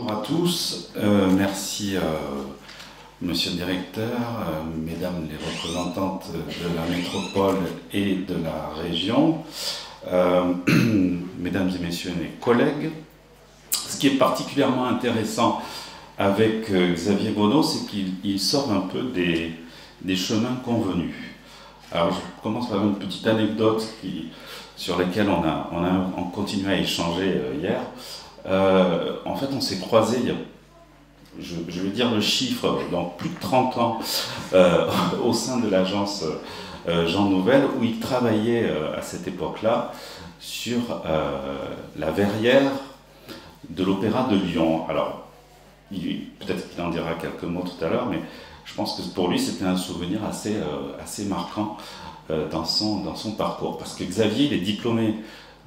Bonjour à tous, merci Monsieur le Directeur, Mesdames les représentantes de la métropole et de la région, Mesdames et Messieurs mes collègues. Ce qui est particulièrement intéressant avec Xavier Bonneau, c'est qu'il sort un peu des chemins convenus. Alors je commence par une petite anecdote sur laquelle on continue à échanger hier. En fait, on s'est croisés, je vais dire le chiffre, dans plus de 30 ans, au sein de l'agence Jean Nouvel, où il travaillait à cette époque-là sur la verrière de l'Opéra de Lyon. Alors, peut-être qu'il en dira quelques mots tout à l'heure, mais je pense que pour lui, c'était un souvenir assez marquant dans son parcours. Parce que Xavier, il est diplômé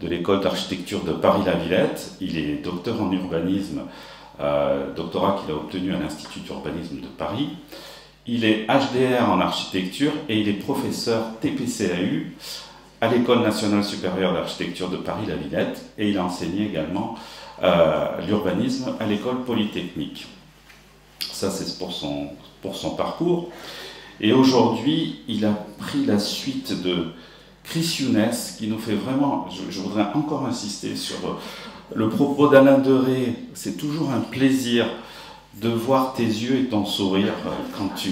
de l'école d'architecture de Paris-la-Villette. Il est docteur en urbanisme, doctorat qu'il a obtenu à l'Institut d'urbanisme de Paris. Il est HDR en architecture et il est professeur TPCAU à l'École nationale supérieure d'architecture de Paris-la-Villette. Et il a enseigné également l'urbanisme à l'école polytechnique. Ça, c'est pour son parcours. Et aujourd'hui, il a pris la suite de Chris Younes, qui nous fait vraiment, je voudrais encore insister sur le propos d'Alain Deré. C'est toujours un plaisir de voir tes yeux et ton sourire quand tu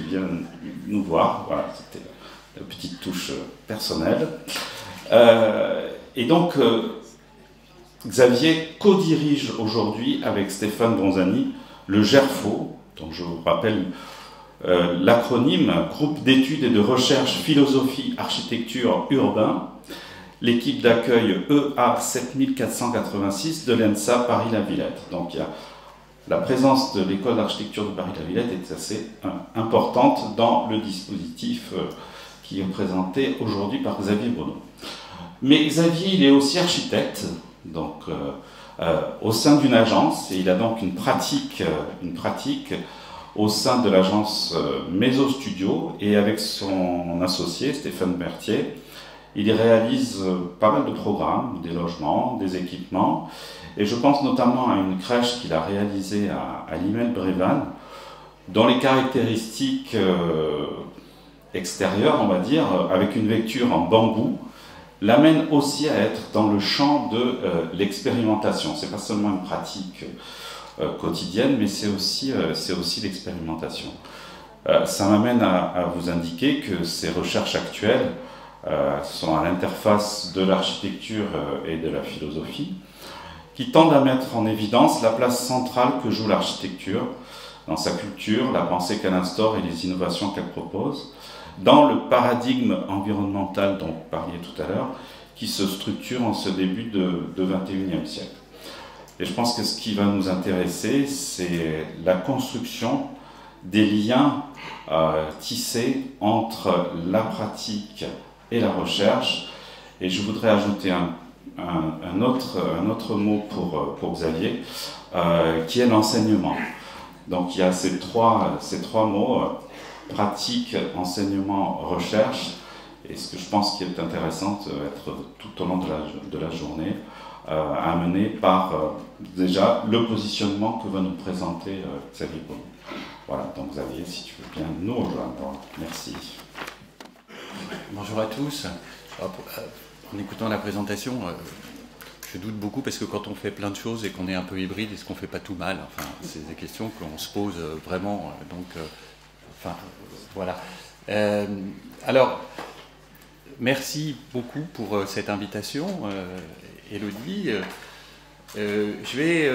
viens nous voir. Voilà, c'était la petite touche personnelle. Et donc, Xavier co-dirige aujourd'hui avec Stéphane Bonzani le GERFO, dont je vous rappelle l'acronyme Groupe d'études et de recherche philosophie architecture urbain, l'équipe d'accueil EA 7486 de l'ENSA Paris-la-Villette. Donc la présence de l'école d'architecture de Paris-la-Villette est assez importante dans le dispositif qui est présenté aujourd'hui par Xavier Bonneau. Mais Xavier, il est aussi architecte, donc au sein d'une agence, et il a donc une pratique au sein de l'agence Meso Studio, et avec son associé Stéphane Berthier, il réalise pas mal de programmes, des logements, des équipements, et je pense notamment à une crèche qu'il a réalisée à Limel-Brévannes, dont les caractéristiques extérieures, on va dire, avec une vecture en bambou, l'amène aussi à être dans le champ de l'expérimentation. C'est pas seulement une pratique quotidienne, mais c'est aussi l'expérimentation. Ça m'amène à vous indiquer que ces recherches actuelles sont à l'interface de l'architecture et de la philosophie, qui tendent à mettre en évidence la place centrale que joue l'architecture dans sa culture, la pensée qu'elle instaure et les innovations qu'elle propose, dans le paradigme environnemental dont vous parliez tout à l'heure, qui se structure en ce début de XXIe siècle. Et je pense que ce qui va nous intéresser, c'est la construction des liens tissés entre la pratique et la recherche. Et je voudrais ajouter un autre mot pour Xavier, qui est l'enseignement. Donc il y a ces trois mots, pratique, enseignement, recherche. Et ce que je pense qui est intéressant, être tout au long de la journée, amené par déjà le positionnement que va nous présenter Xavier Bonneau. Voilà, donc Xavier, si tu veux bien nous rejoindre. Merci. Bonjour à tous. En écoutant la présentation, je doute beaucoup parce que quand on fait plein de choses et qu'on est un peu hybride, est-ce qu'on ne fait pas tout mal? Enfin, c'est des questions qu'on se pose vraiment. Enfin, voilà. Alors, merci beaucoup pour cette invitation, Élodie. Je vais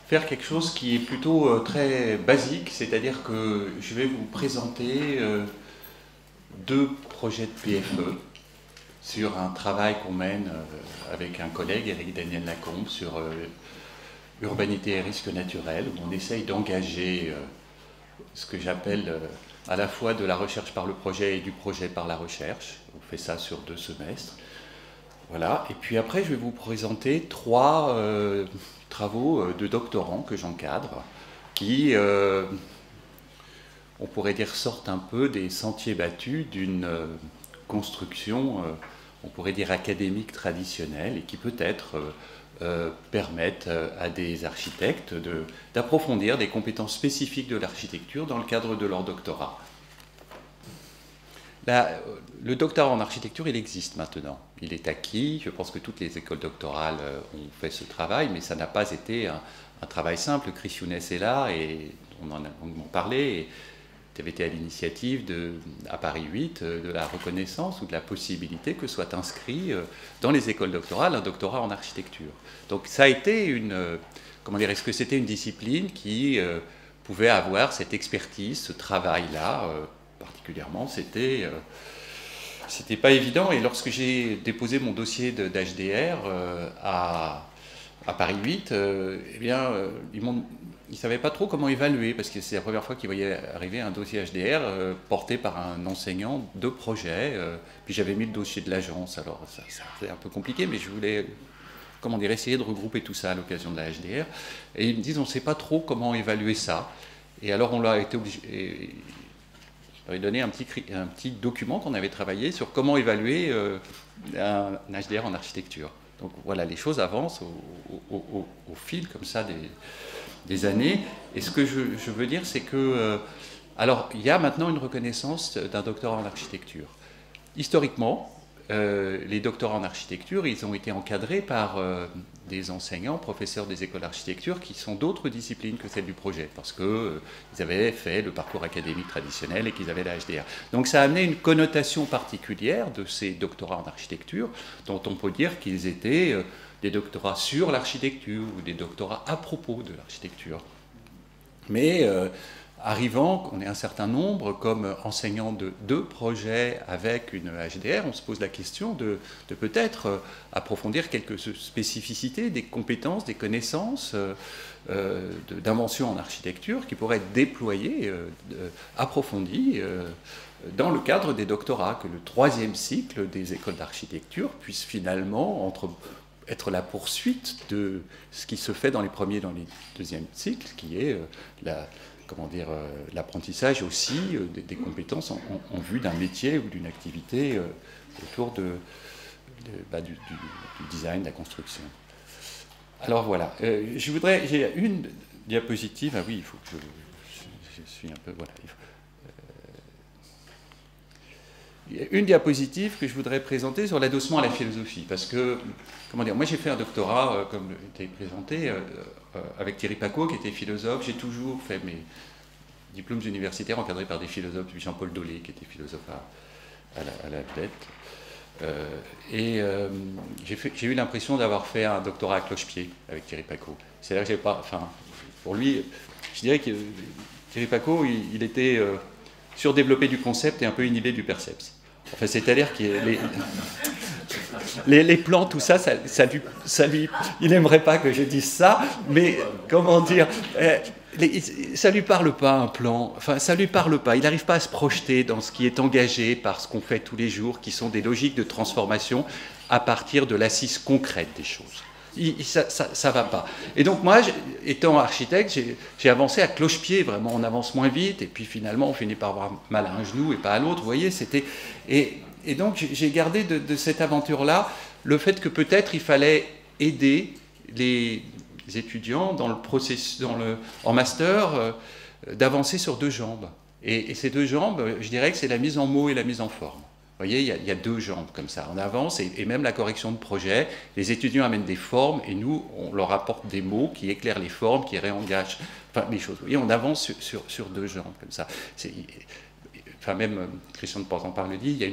faire quelque chose qui est plutôt très basique, c'est-à-dire que je vais vous présenter deux projets de PFE sur un travail qu'on mène avec un collègue, Éric Daniel Lacombe, sur urbanité et risques naturels, où on essaye d'engager ce que j'appelle à la fois de la recherche par le projet et du projet par la recherche. On fait ça sur 2 semestres. Voilà. Et puis après, je vais vous présenter 3 travaux de doctorants que j'encadre, qui, on pourrait dire, sortent un peu des sentiers battus d'une construction, on pourrait dire, académique traditionnelle, et qui peut-être permettent à des architectes d'approfondir des compétences spécifiques de l'architecture dans le cadre de leur doctorat. Le doctorat en architecture, il existe maintenant. Il est acquis. Je pense que toutes les écoles doctorales ont fait ce travail, mais ça n'a pas été un travail simple. Chris Younes est là et on en parlait. Et tu avais été à l'initiative à Paris 8 de la reconnaissance ou de la possibilité que soit inscrit dans les écoles doctorales un doctorat en architecture. Donc ça a été comment dire, est-ce que c'était une discipline qui pouvait avoir cette expertise, ce travail-là particulièrement, c'était pas évident. Et lorsque j'ai déposé mon dossier d'HDR à Paris 8, eh bien, ils ne savaient pas trop comment évaluer, parce que c'est la première fois qu'ils voyaient arriver un dossier HDR porté par un enseignant de projet. Puis j'avais mis le dossier de l'agence, alors ça c'était un peu compliqué, mais je voulais, comment dire, essayer de regrouper tout ça à l'occasion de la HDR. Et ils me disent, on ne sait pas trop comment évaluer ça. Et alors on l'a été obligé... Je leur ai donné un petit document qu'on avait travaillé sur comment évaluer un HDR en architecture. Donc voilà, les choses avancent au fil comme ça des années. Et ce que je veux dire, c'est que... alors, il y a maintenant une reconnaissance d'un doctorat en architecture. Historiquement, les doctorats en architecture, ils ont été encadrés par des enseignants, professeurs des écoles d'architecture qui sont d'autres disciplines que celles du projet, parce qu'ils avaient fait le parcours académique traditionnel et qu'ils avaient la HDR. Donc ça a amené une connotation particulière de ces doctorats en architecture, dont on peut dire qu'ils étaient des doctorats sur l'architecture ou des doctorats à propos de l'architecture. Mais arrivant, on est un certain nombre, comme enseignants de deux projets avec une HDR, on se pose la question de peut-être approfondir quelques spécificités, des compétences, des connaissances d'invention en architecture qui pourraient être déployées, approfondies, dans le cadre des doctorats, que le troisième cycle des écoles d'architecture puisse finalement être la poursuite de ce qui se fait dans les premiers et dans les deuxièmes cycles, qui est l'apprentissage aussi des compétences en vue d'un métier ou d'une activité autour du design, de la construction. Alors voilà, j'ai une diapositive, ah oui, il faut que je suis un peu, voilà. Il y a une diapositive que je voudrais présenter sur l'adossement à la philosophie, parce que, comment dire, moi j'ai fait un doctorat, comme était présenté, avec Thierry Pacaud, qui était philosophe. J'ai toujours fait mes diplômes universitaires encadrés par des philosophes, Jean-Paul Dolé, qui était philosophe à la tête. J'ai eu l'impression d'avoir fait un doctorat à cloche-pied avec Thierry Pacaud. C'est-à-dire que j'ai pas, enfin, pour lui, je dirais que Thierry Pacaud, il était surdéveloppé du concept et un peu inhibé du percept. Enfin, c'est-à-dire que les plans, tout ça, il n'aimerait pas que je dise ça, mais comment dire, ça lui parle pas un plan, enfin ça lui parle pas, il n'arrive pas à se projeter dans ce qui est engagé par ce qu'on fait tous les jours, qui sont des logiques de transformation à partir de l'assise concrète des choses. Ça va pas. Et donc moi, étant architecte, j'ai avancé à cloche-pied, vraiment, on avance moins vite, et puis finalement, on finit par avoir mal à un genou et pas à l'autre, vous voyez, c'était... Et donc, j'ai gardé de cette aventure-là le fait que peut-être il fallait aider les étudiants dans le processus, en master, d'avancer sur deux jambes. Et ces deux jambes, je dirais que c'est la mise en mots et la mise en forme. Vous voyez, il y a deux jambes comme ça. On avance et même la correction de projet, les étudiants amènent des formes et nous, on leur apporte des mots qui éclairent les formes, qui réengagent enfin, les choses. Vous voyez, on avance sur deux jambes comme ça. Enfin, même Christian de Portampar le dit, il y a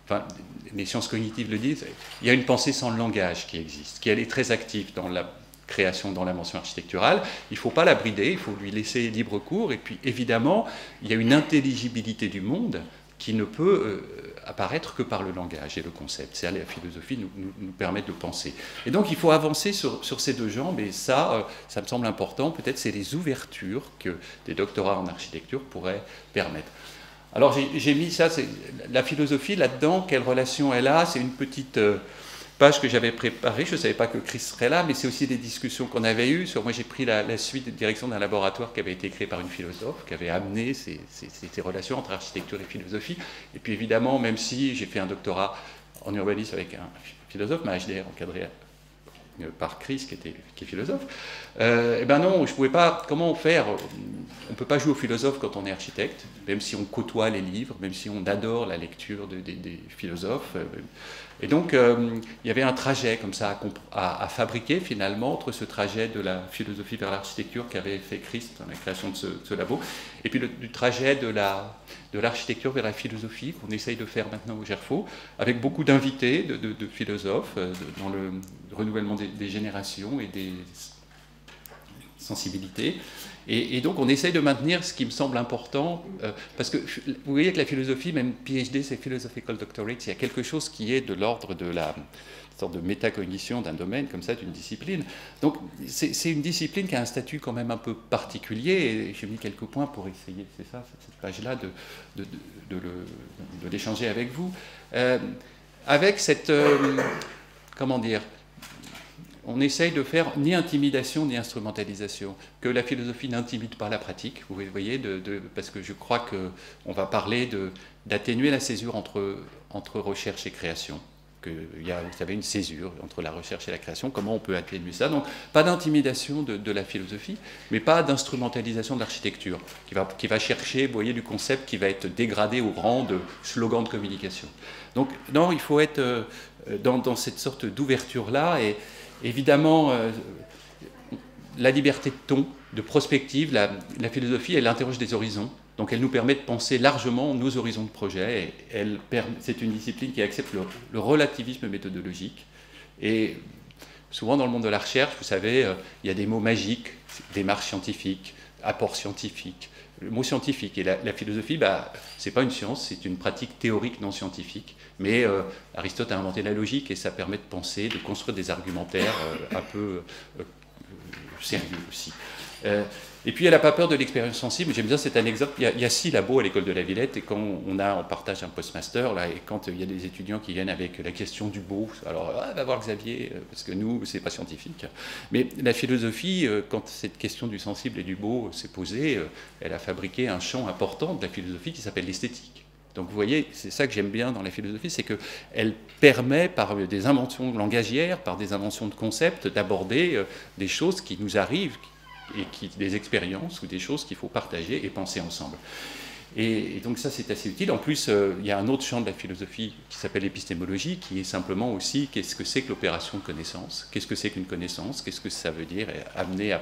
enfin, les sciences cognitives le disent, il y a une pensée sans le langage qui existe, qui elle est très active dans la création, dans l'invention architecturale. Il ne faut pas la brider, il faut lui laisser libre cours. Et puis, évidemment, il y a une intelligibilité du monde qui ne peut apparaître que par le langage et le concept. C'est la philosophie nous permet de penser. Et donc il faut avancer sur ces deux jambes, et ça me semble important. Peut-être c'est les ouvertures que des doctorats en architecture pourraient permettre. Alors j'ai mis ça, c'est la philosophie là-dedans, quelle relation elle a, c'est une petite page que j'avais préparée, je ne savais pas que Chris serait là, mais c'est aussi des discussions qu'on avait eues. Moi j'ai pris la suite de direction d'un laboratoire qui avait été créé par une philosophe, qui avait amené ces relations entre architecture et philosophie. Et puis évidemment, même si j'ai fait un doctorat en urbanisme avec un philosophe, ma HDR encadré par Chris, qui est philosophe. Eh ben non, je pouvais pas. Comment faire? On ne peut pas jouer au philosophe quand on est architecte, même si on côtoie les livres, même si on adore la lecture des philosophes. Et donc, il y avait un trajet comme ça à fabriquer finalement entre ce trajet de la philosophie vers l'architecture qu'avait fait Chris dans la création de ce labo, et puis du trajet de l'architecture vers la philosophie qu'on essaye de faire maintenant au GERFO, avec beaucoup d'invités, de philosophes, dans le renouvellement des générations et des sensibilités. Et donc on essaye de maintenir ce qui me semble important, parce que vous voyez que la philosophie, même PhD, c'est Philosophical Doctorate, il y a quelque chose qui est de l'ordre de la sorte de métacognition d'un domaine, comme ça, d'une discipline. Donc c'est une discipline qui a un statut quand même un peu particulier, et j'ai mis quelques points pour essayer, c'est ça, cette page-là, de l'échanger avec vous. Avec cette, comment dire, on essaye de faire ni intimidation ni instrumentalisation, que la philosophie n'intimide pas la pratique, vous voyez, parce que je crois qu'on va parler d'atténuer la césure entre recherche et création, qu'il y a, vous savez, une césure entre la recherche et la création, comment on peut atténuer ça. Donc pas d'intimidation de la philosophie, mais pas d'instrumentalisation de l'architecture, qui va chercher, vous voyez, du concept qui va être dégradé au rang de slogan de communication. Donc non, il faut être dans cette sorte d'ouverture-là, et évidemment, la liberté de ton, de prospective, la philosophie, elle interroge des horizons. Donc elle nous permet de penser largement nos horizons de projet. C'est une discipline qui accepte le relativisme méthodologique. Et souvent dans le monde de la recherche, vous savez, il y a des mots magiques, démarche scientifique, apport scientifique. Le mot scientifique et la philosophie, c'est pas une science, c'est une pratique théorique non scientifique. Mais Aristote a inventé la logique et ça permet de penser, de construire des argumentaires un peu sérieux aussi. Et puis elle n'a pas peur de l'expérience sensible. J'aime bien cette anecdote. Il y a 6 labos à l'école de la Villette, et quand on partage un postmaster, là, et quand il y a des étudiants qui viennent avec la question du beau, alors va voir Xavier, parce que nous, c'est pas scientifique. Mais la philosophie, quand cette question du sensible et du beau s'est posée, elle a fabriqué un champ important de la philosophie qui s'appelle l'esthétique. Donc vous voyez, c'est ça que j'aime bien dans la philosophie, c'est qu'elle permet, par des inventions langagières, par des inventions de concepts, d'aborder des choses qui nous arrivent, et des expériences ou des choses qu'il faut partager et penser ensemble. Et donc ça, c'est assez utile. En plus, il y a un autre champ de la philosophie qui s'appelle l'épistémologie, qui est simplement aussi qu'est-ce que c'est que l'opération de connaissance, qu'est-ce que c'est qu'une connaissance, qu'est-ce que ça veut dire, amener à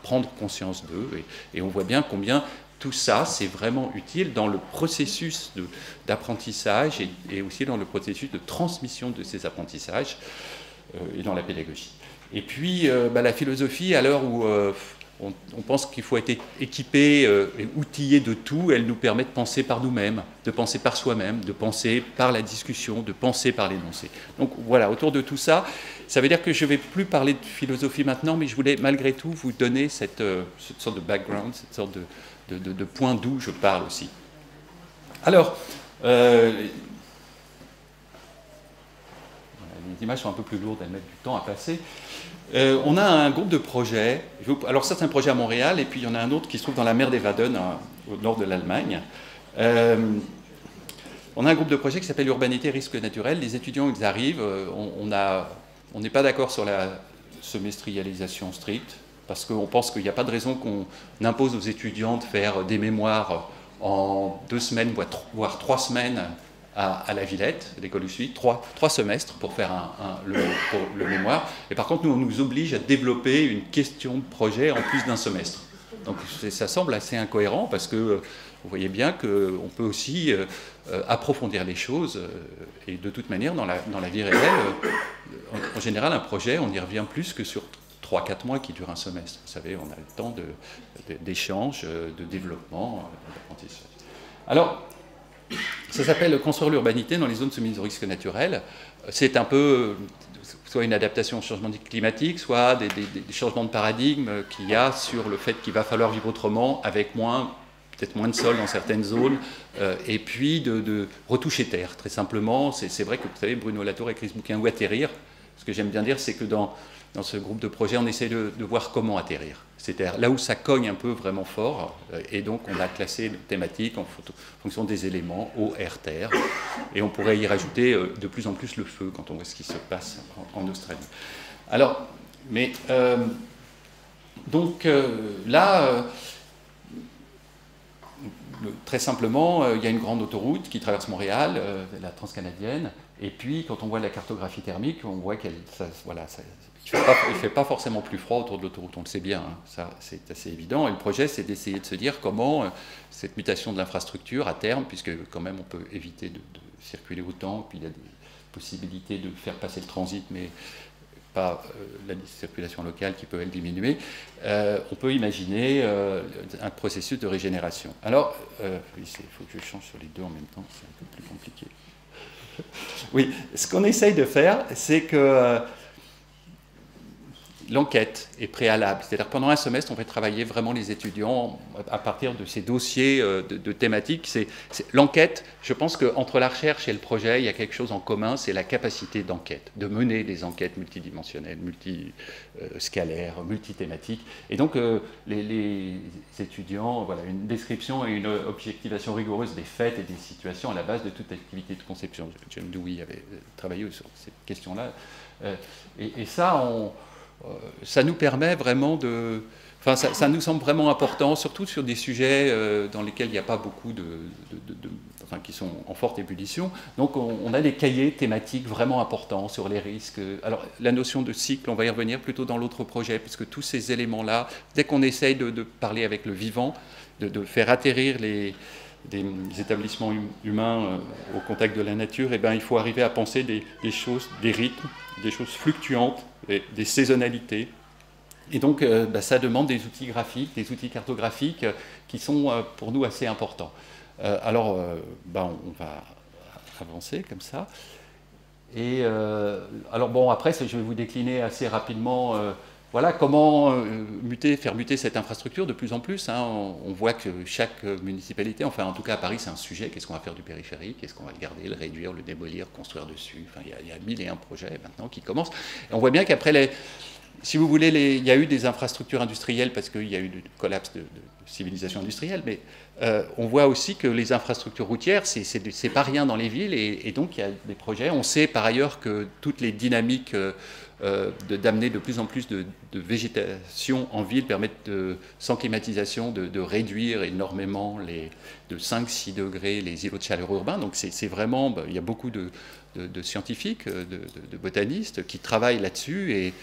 prendre conscience d'eux. Et on voit bien combien tout ça, c'est vraiment utile dans le processus d'apprentissage et aussi dans le processus de transmission de ces apprentissages et dans la pédagogie. Et puis, la philosophie, à l'heure où on pense qu'il faut être équipé et outillé de tout, elle nous permet de penser par nous-mêmes, de penser par soi-même, de penser par la discussion, de penser par l'énoncé. Donc voilà, autour de tout ça, ça veut dire que je ne vais plus parler de philosophie maintenant, mais je voulais malgré tout vous donner cette sorte de background, cette sorte de point d'où je parle aussi. Alors, les images sont un peu plus lourdes, elles mettent du temps à passer. On a un groupe de projets. Alors ça, c'est un projet à Montréal, et puis il y en a un autre qui se trouve dans la mer des Wadden, au nord de l'Allemagne. On a un groupe de projets qui s'appelle Urbanité Risque Naturel. Les étudiants, ils arrivent, on n'est pas d'accord sur la semestrialisation stricte, parce qu'on pense qu'il n'y a pas de raison qu'on impose aux étudiants de faire des mémoires en 2 semaines, voire 3 semaines, à la Villette, l'école où je suis, 3 semestres pour faire le mémoire. Et par contre, nous, on nous oblige à développer une question de projet en plus d'un semestre. Donc ça semble assez incohérent, parce que vous voyez bien qu'on peut aussi approfondir les choses. Et de toute manière, dans la vie réelle, en général, un projet, on y revient plus que sur 3-4 mois qui durent un semestre. Vous savez, on a le temps d'échange, de développement, d'apprentissage. Alors, ça s'appelle construire l'urbanité dans les zones soumises au risque naturel. C'est un peu soit une adaptation au changement climatique, soit des changements de paradigme qu'il y a sur le fait qu'il va falloir vivre autrement, avec peut-être moins de sol dans certaines zones, et puis de retoucher terre, très simplement. C'est vrai que, vous savez, Bruno Latour a écrit ce bouquin « Où atterrir ». Ce que j'aime bien dire, c'est que dans ce groupe de projet, on essaie de voir comment atterrir. C'est-à-dire là où ça cogne un peu vraiment fort, et donc on a classé les thématiques en fonction des éléments, eau, air, terre, et on pourrait y rajouter de plus en plus le feu quand on voit ce qui se passe en Australie. Alors, mais donc là, très simplement, il y a une grande autoroute qui traverse Montréal, la transcanadienne, et puis quand on voit la cartographie thermique, on voit qu'il ne fait pas forcément plus froid autour de l'autoroute, on le sait bien, hein, ça c'est assez évident, et le projet c'est d'essayer de se dire comment cette mutation de l'infrastructure à terme, puisque quand même on peut éviter de circuler autant, puis il y a des possibilités de faire passer le transit, mais pas la circulation locale qui peut elle diminuer, on peut imaginer un processus de régénération. Alors, il faut que je change sur les deux en même temps, c'est un peu plus compliqué. Oui, ce qu'on essaye de faire, c'est que l'enquête est préalable. C'est-à-dire que pendant un semestre, on fait travailler vraiment les étudiants à partir de ces dossiers de thématiques. L'enquête, je pense qu'entre la recherche et le projet, il y a quelque chose en commun, c'est la capacité d'enquête, de mener des enquêtes multidimensionnelles, multiscalaires, multithématiques. Et donc, les étudiants, voilà, une description et une objectivation rigoureuse des faits et des situations à la base de toute activité de conception. John Dewey avait travaillé sur cette question-là. Et ça, ça nous permet vraiment de... Enfin, ça nous semble vraiment important, surtout sur des sujets dans lesquels il n'y a pas beaucoup enfin, qui sont en forte ébullition. Donc, on a des cahiers thématiques vraiment importants sur les risques. Alors, la notion de cycle, on va y revenir plutôt dans l'autre projet, puisque tous ces éléments-là, dès qu'on essaye de parler avec le vivant, de faire atterrir des établissements humains au contact de la nature, eh bien, il faut arriver à penser des choses, des rythmes, des choses fluctuantes, des saisonnalités. Et donc, ça demande des outils graphiques, des outils cartographiques qui sont pour nous assez importants. Alors, on va avancer comme ça. Et alors, bon, après, je vais vous décliner assez rapidement voilà comment faire muter cette infrastructure de plus en plus. Hein. On voit que chaque municipalité, enfin en tout cas à Paris, c'est un sujet. Qu'est-ce qu'on va faire du périphérique? Est-ce qu'on va le garder, le réduire, le démolir, construire dessus? Enfin, il y a 1001 projets maintenant qui commencent. Et on voit bien qu'après, si vous voulez, il y a eu des infrastructures industrielles parce qu'il y a eu du collapse de civilisation industrielle, mais on voit aussi que les infrastructures routières, c'est pas rien dans les villes, et donc il y a des projets. On sait par ailleurs que toutes les dynamiques d'amener de plus en plus de végétation en ville permettent, sans climatisation, de réduire énormément de 5-6 degrés les îlots de chaleur urbains. Donc c'est vraiment, il y a beaucoup de scientifiques, de botanistes qui travaillent là-dessus,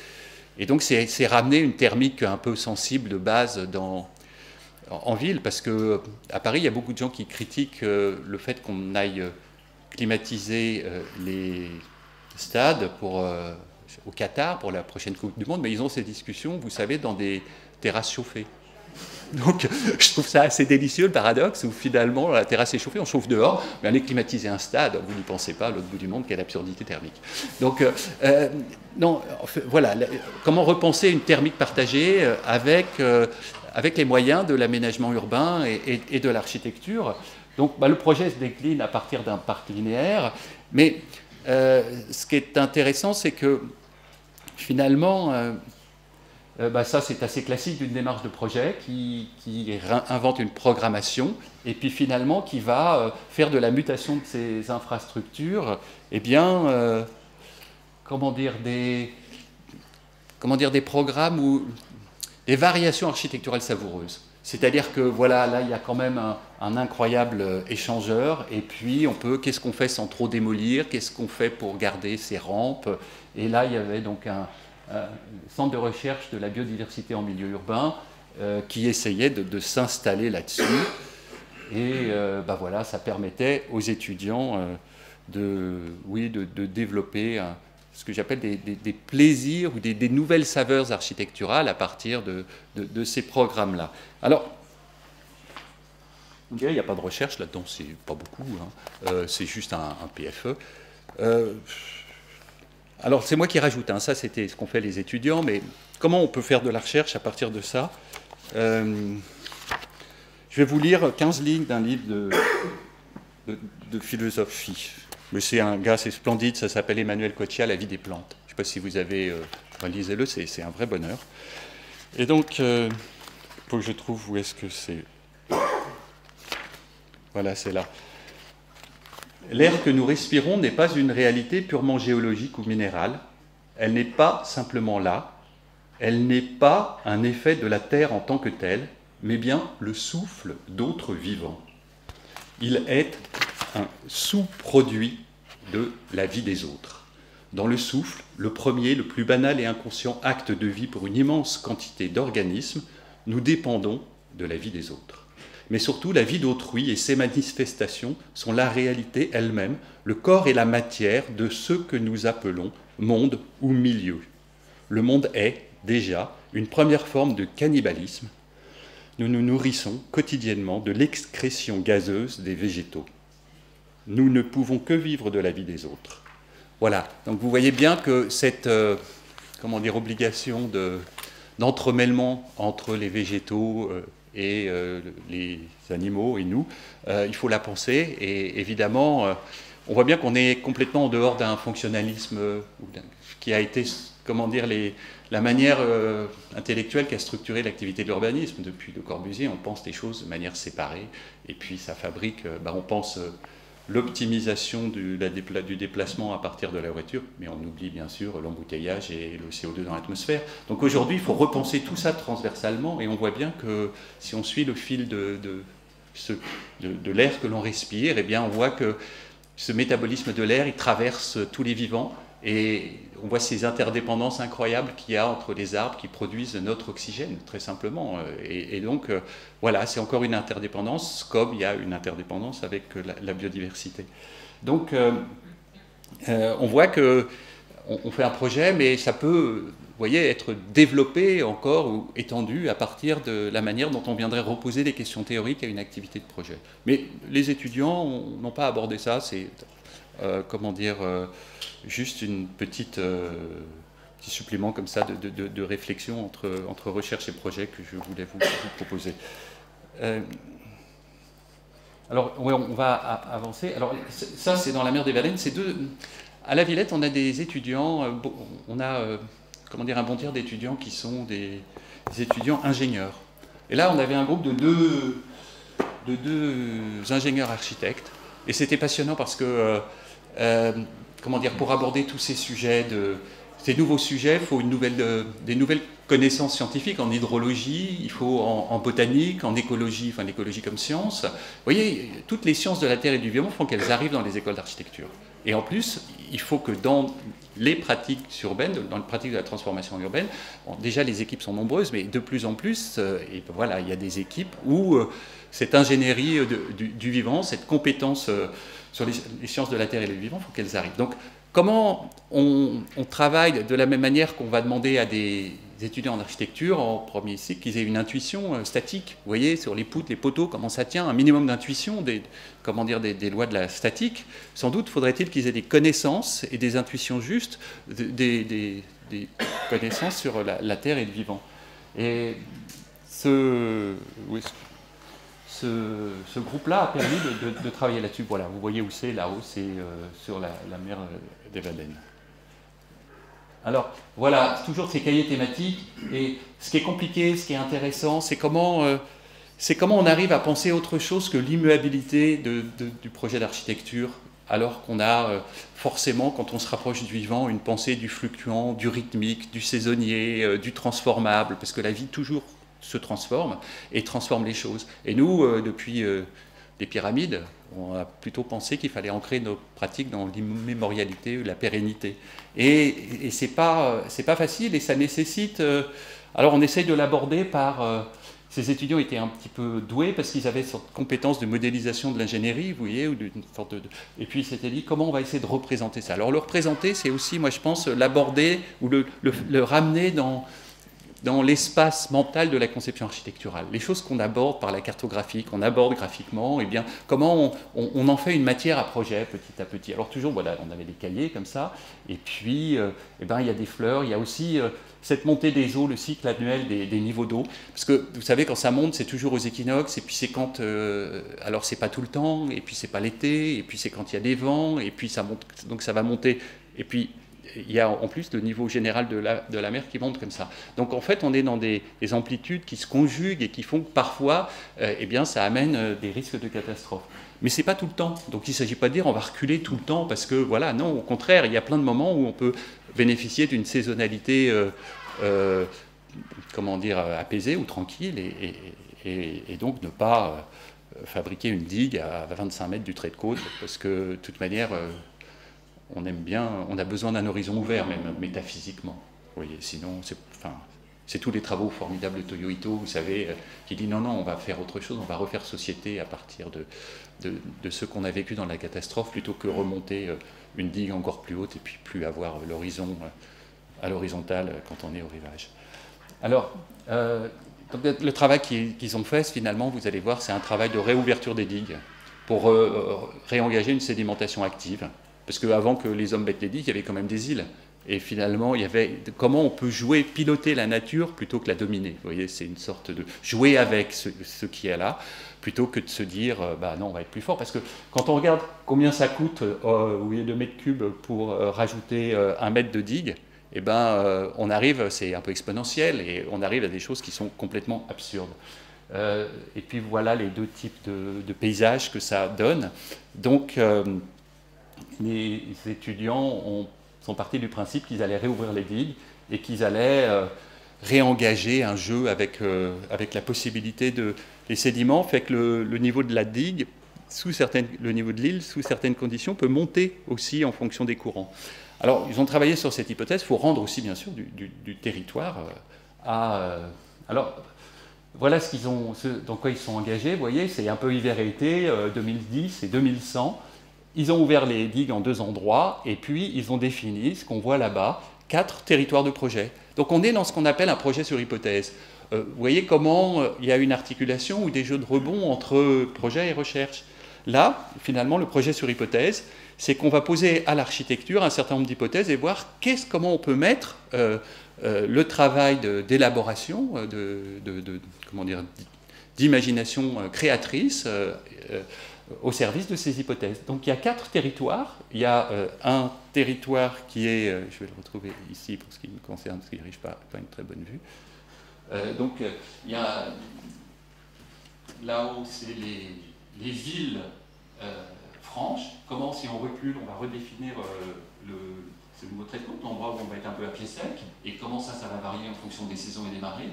et donc c'est ramener une thermique un peu sensible de base en ville, parce qu'à Paris, il y a beaucoup de gens qui critiquent le fait qu'on aille climatiser les stades au Qatar pour la prochaine Coupe du Monde, mais ils ont ces discussions, vous savez, dans des terrasses chauffées. Donc je trouve ça assez délicieux, le paradoxe, où finalement la terrasse est chauffée, on chauffe dehors, mais aller climatiser un stade, vous n'y pensez pas, à l'autre bout du monde, quelle absurdité thermique. Donc non, voilà, comment repenser une thermique partagée avec les moyens de l'aménagement urbain et de l'architecture. Donc le projet se décline à partir d'un parc linéaire, mais ce qui est intéressant, c'est que finalement, ça c'est assez classique d'une démarche de projet qui invente une programmation et puis finalement qui va faire de la mutation de ces infrastructures, eh bien, des programmes ou des variations architecturales savoureuses. C'est-à-dire que voilà, là il y a quand même un incroyable échangeur, et puis qu'est-ce qu'on fait sans trop démolir, qu'est-ce qu'on fait pour garder ces rampes, et là il y avait donc un centre de recherche de la biodiversité en milieu urbain qui essayait de s'installer là-dessus, et voilà, ça permettait aux étudiants de développer ce que j'appelle des plaisirs ou des nouvelles saveurs architecturales à partir de ces programmes-là. Alors, on dirait qu'il n'y a pas de recherche là-dedans, c'est pas beaucoup, hein. C'est juste un PFE. Alors, c'est moi qui rajoute, hein. Ça c'était ce qu'ont fait les étudiants, mais comment on peut faire de la recherche à partir de ça? Je vais vous lire 15 lignes d'un livre de philosophie. Mais c'est un gars, c'est splendide, ça s'appelle Emmanuel Coccia, La vie des plantes. Je ne sais pas si vous avez... lisez-le, c'est un vrai bonheur. Et donc, il faut que je trouve où est-ce que c'est... Voilà, c'est là. L'air que nous respirons n'est pas une réalité purement géologique ou minérale. elle n'est pas simplement là, elle n'est pas un effet de la Terre en tant que telle, mais bien le souffle d'autres vivants. Il est un sous-produit de la vie des autres. Dans le souffle, le premier, le plus banal et inconscient acte de vie pour une immense quantité d'organismes, nous dépendons de la vie des autres. Mais surtout, la vie d'autrui et ses manifestations sont la réalité elle-même, le corps et la matière de ce que nous appelons monde ou milieu. Le monde est, déjà, une première forme de cannibalisme. Nous nous nourrissons quotidiennement de l'excrétion gazeuse des végétaux. Nous ne pouvons que vivre de la vie des autres. Voilà, donc vous voyez bien que cette obligation d'entremêlement entre les végétaux et les animaux et nous, il faut la penser, et évidemment, on voit bien qu'on est complètement en dehors d'un fonctionnalisme qui a été, la manière intellectuelle qui a structuré l'activité de l'urbanisme. Depuis Le Corbusier, on pense les choses de manière séparée, et puis ça fabrique, on pense l'optimisation du déplacement à partir de la voiture, mais on oublie bien sûr l'embouteillage et le CO2 dans l'atmosphère. Donc aujourd'hui, il faut repenser tout ça transversalement, et on voit bien que si on suit le fil de l'air que l'on respire, eh bien on voit que ce métabolisme de l'air, il traverse tous les vivants, et on voit ces interdépendances incroyables qu'il y a entre les arbres qui produisent notre oxygène, très simplement. Et donc, voilà, c'est encore une interdépendance, comme il y a une interdépendance avec la biodiversité. Donc, on voit qu'on fait un projet, mais ça peut, vous voyez, être développé encore ou étendu à partir de la manière dont on viendrait reposer des questions théoriques à une activité de projet. Mais les étudiants n'ont pas abordé ça, c'est, juste une petit supplément comme ça de réflexion entre recherche et projet que je voulais vous proposer. Alors, ouais, on va avancer. Alors, ça, c'est dans la mer des Baleines. À la Villette, on a des étudiants, on a un bon tiers d'étudiants qui sont des étudiants ingénieurs. Et là, on avait un groupe de deux ingénieurs architectes. Et c'était passionnant parce que pour aborder tous ces sujets, ces nouveaux sujets, il faut des nouvelles connaissances scientifiques en hydrologie, il faut en botanique, en écologie, enfin l'écologie comme science. Vous voyez, toutes les sciences de la Terre et du vivant font qu'elles arrivent dans les écoles d'architecture. Et en plus, il faut que dans les pratiques urbaines, dans les pratiques de la transformation urbaine, déjà les équipes sont nombreuses, mais de plus en plus, il y a des équipes où cette ingénierie du vivant, cette compétence sur les sciences de la Terre et du vivant, il faut qu'elles arrivent. Donc, comment on travaille de la même manière qu'on va demander à des étudiants en architecture en premier cycle qu'ils aient une intuition statique, vous voyez, sur les poutres, les poteaux, comment ça tient, un minimum d'intuition, des lois de la statique. Sans doute faudrait-il qu'ils aient des connaissances et des intuitions justes, des connaissances sur la Terre et le vivant. Et ce groupe-là a permis de travailler là-dessus. Voilà, vous voyez où c'est, là-haut, c'est sur la mer des Baleines. Alors, voilà, toujours ces cahiers thématiques. Et ce qui est compliqué, ce qui est intéressant, c'est comment on arrive à penser autre chose que l'immuabilité du projet d'architecture, alors qu'on a forcément, quand on se rapproche du vivant, une pensée du fluctuant, du rythmique, du saisonnier, du transformable, parce que la vie toujours se transforme et transforme les choses. Et nous, depuis les pyramides, on a plutôt pensé qu'il fallait ancrer nos pratiques dans l'immémorialité, la pérennité. Et c'est pas facile, et ça nécessite... alors on essaye de l'aborder par... ces étudiants étaient un petit peu doués parce qu'ils avaient cette compétence de modélisation de l'ingénierie, vous voyez, ou d'une sorte et puis ils s'étaient dit comment on va essayer de représenter ça. Alors le représenter, c'est aussi, moi je pense, l'aborder ou le ramener dans l'espace mental de la conception architecturale. Les choses qu'on aborde par la cartographie, qu'on aborde graphiquement, et bien, comment on en fait une matière à projet petit à petit. Alors toujours, voilà, on avait des cahiers comme ça, et puis il y a des fleurs, il y a aussi cette montée des eaux, le cycle annuel des niveaux d'eau, parce que vous savez, quand ça monte, c'est toujours aux équinoxes, et puis c'est quand... alors c'est pas tout le temps, et puis c'est pas l'été, et puis c'est quand il y a des vents, et puis ça monte, donc ça va monter, et puis... il y a en plus le niveau général de la mer qui monte comme ça. Donc en fait, on est dans des amplitudes qui se conjuguent et qui font que parfois, ça amène des risques de catastrophe. Mais ce n'est pas tout le temps. Donc il ne s'agit pas de dire on va reculer tout le temps parce que, voilà, non, au contraire, il y a plein de moments où on peut bénéficier d'une saisonnalité comment dire, apaisée ou tranquille, et donc ne pas fabriquer une digue à 25 mètres du trait de côte, parce que de toute manière, on aime bien, on a besoin d'un horizon ouvert, même métaphysiquement. Vous voyez, sinon, c'est tous les travaux formidables de Toyo Ito, vous savez, qui dit non, on va faire autre chose, on va refaire société à partir de ce qu'on a vécu dans la catastrophe, plutôt que remonter une digue encore plus haute et puis plus avoir l'horizon à l'horizontale quand on est au rivage. Alors, donc le travail qu'ils ont fait, finalement, vous allez voir, c'est un travail de réouverture des digues pour réengager une sédimentation active. Parce qu'avant que les hommes mettent les digues, il y avait quand même des îles. Et finalement, il y avait comment on peut jouer, piloter la nature plutôt que la dominer. Vous voyez, c'est une sorte de jouer avec ce qui est là, plutôt que de se dire, bah non, on va être plus fort. Parce que quand on regarde combien ça coûte, de mètres cubes pour rajouter 1 mètre de digue, eh ben, on arrive, c'est un peu exponentiel, et on arrive à des choses qui sont complètement absurdes. Et puis voilà les deux types de paysages que ça donne. Donc, les étudiants sont partis du principe qu'ils allaient réouvrir les digues et qu'ils allaient réengager un jeu avec la possibilité de... Les sédiments fait que le niveau de la digue, le niveau de l'île, sous certaines conditions, peut monter aussi en fonction des courants. Alors, ils ont travaillé sur cette hypothèse. Il faut rendre aussi, bien sûr, du territoire alors, voilà dans quoi ils sont engagés. Vous voyez, c'est un peu hiver et été, 2010 et 2100. Ils ont ouvert les digues en 2 endroits, et puis ils ont défini, ce qu'on voit là-bas, 4 territoires de projet. Donc on est dans ce qu'on appelle un projet sur hypothèse. Vous voyez comment il y a une articulation ou des jeux de rebond entre projet et recherche. Là, finalement, le projet sur hypothèse, c'est qu'on va poser à l'architecture un certain nombre d'hypothèses et voir comment on peut mettre le travail d'élaboration, d'imagination créatrice au service de ces hypothèses. Donc il y a 4 territoires. Il y a un territoire qui est, je vais le retrouver ici pour ce qui me concerne, parce qu'il n'arrive pas à une très bonne vue. Donc il y a là-haut, c'est les îles franches. Comment, si on recule, on va redéfinir ce nouveau trait de côte, l'endroit où on va être un peu à pied sec, et comment ça va varier en fonction des saisons et des marées.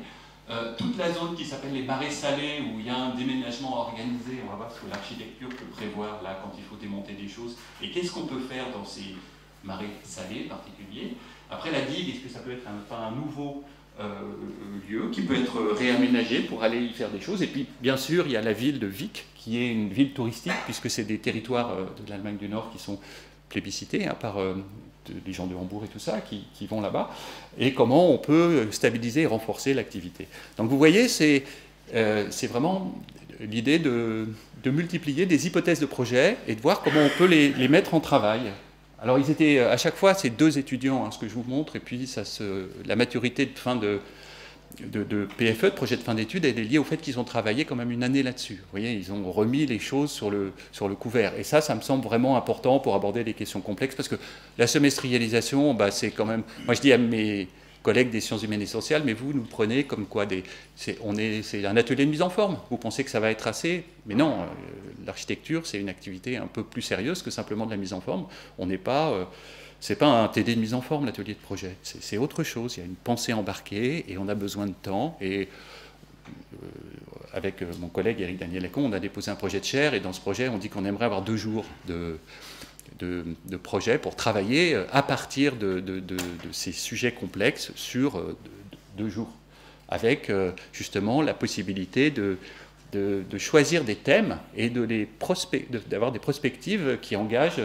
Toute la zone qui s'appelle les marais salés, où il y a un déménagement organisé, on va voir ce que l'architecture peut prévoir là quand il faut démonter des choses, et qu'est-ce qu'on peut faire dans ces marais salés particuliers. Après la digue, est-ce que ça peut être un nouveau lieu qui peut être réaménagé pour aller y faire des choses. Et puis bien sûr il y a la ville de Vic qui est une ville touristique, puisque c'est des territoires de l'Allemagne du Nord qui sont plébiscités par les gens de Hambourg et tout ça qui vont là-bas, et comment on peut stabiliser et renforcer l'activité. Donc vous voyez, c'est vraiment l'idée de multiplier des hypothèses de projet et de voir comment on peut les mettre en travail. Alors ils étaient à chaque fois, ces 2 étudiants, ce que je vous montre, et puis la maturité de fin de PFE, de projet de fin d'études, elle est liée au fait qu'ils ont travaillé quand même une année là-dessus. Vous voyez, ils ont remis les choses sur le couvert. Et ça me semble vraiment important pour aborder des questions complexes, parce que la semestrialisation, c'est quand même... Moi, je dis à mes collègues des sciences humaines et sociales, mais vous nous prenez comme quoi c'est un atelier de mise en forme. Vous pensez que ça va être assez? Mais non, l'architecture, c'est une activité un peu plus sérieuse que simplement de la mise en forme. On n'est pas... c'est pas un TD de mise en forme, l'atelier de projet. C'est autre chose. Il y a une pensée embarquée et on a besoin de temps. Et avec mon collègue Éric Daniel-Lacon, on a déposé un projet de chaire, et dans ce projet, on dit qu'on aimerait avoir 2 jours de projet pour travailler à partir de ces sujets complexes sur 2 jours, avec justement la possibilité de choisir des thèmes et d'avoir des prospectives qui engagent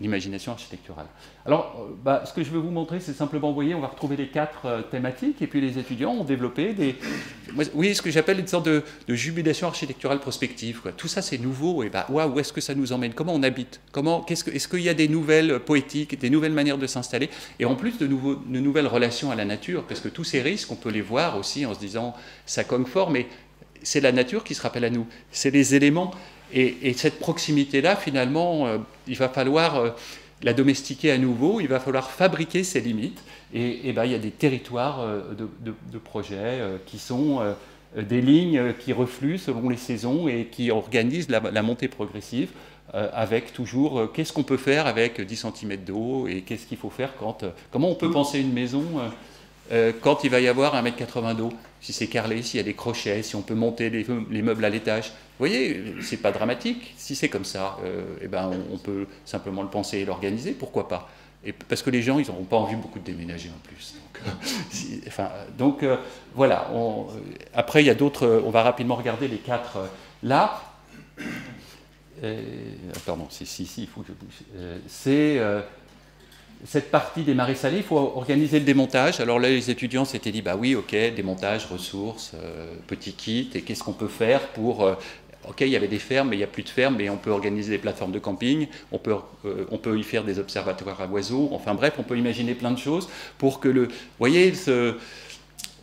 l'imagination architecturale. Alors, ce que je veux vous montrer, c'est simplement, vous voyez, on va retrouver les 4 thématiques, et puis les étudiants ont développé ce que j'appelle une sorte de jubilation architecturale prospective, quoi. Tout ça, c'est nouveau, et où est-ce que ça nous emmène? Comment on habite? Est-ce qu'il y a des nouvelles poétiques, des nouvelles manières de s'installer, et en plus de nouvelles relations à la nature, parce que tous ces risques, on peut les voir aussi en se disant, ça cogne fort, mais c'est la nature qui se rappelle à nous, c'est les éléments. Et cette proximité-là, finalement, il va falloir la domestiquer à nouveau, il va falloir fabriquer ses limites. Et il y a des territoires de projets qui sont des lignes qui refluent selon les saisons et qui organisent la montée progressive. avec toujours qu'est-ce qu'on peut faire avec 10 cm d'eau et qu'est-ce qu'il faut faire comment on peut penser une maison quand il va y avoir 1,80 m d'eau, si c'est carrelé, s'il y a des crochets, si on peut monter les meubles à l'étage. Vous voyez, c'est pas dramatique. Si c'est comme ça, eh ben on peut simplement le penser et l'organiser, pourquoi pas. Et parce que les gens, ils n'auront pas envie beaucoup de déménager en plus. Donc, voilà. Après, il y a d'autres. On va rapidement regarder les 4 là. Pardon, il faut que je bouge. C'est cette partie des marais salés, il faut organiser le démontage. Alors là, les étudiants s'étaient dit, bah oui, ok, démontage, ressources, petit kit, et qu'est-ce qu'on peut faire pour... ok, il y avait des fermes, mais il n'y a plus de fermes, mais on peut organiser des plateformes de camping, on peut y faire des observatoires à oiseaux, enfin bref, on peut imaginer plein de choses pour que le... Vous voyez,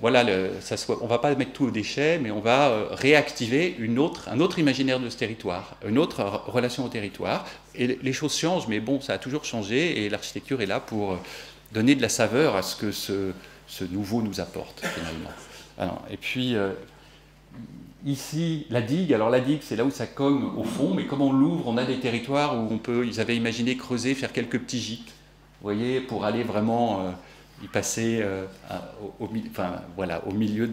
voilà, on ne va pas mettre tout au déchet, mais on va réactiver un autre imaginaire de ce territoire, une autre relation au territoire. Et les choses changent, mais bon, ça a toujours changé, et l'architecture est là pour donner de la saveur à ce que ce nouveau nous apporte, finalement. Alors, et puis, ici, la digue. Alors la digue, c'est là où ça cogne au fond, mais comme on l'ouvre, on a des territoires où ils avaient imaginé creuser, faire quelques petits gîtes, vous voyez, pour aller vraiment... y passer au milieu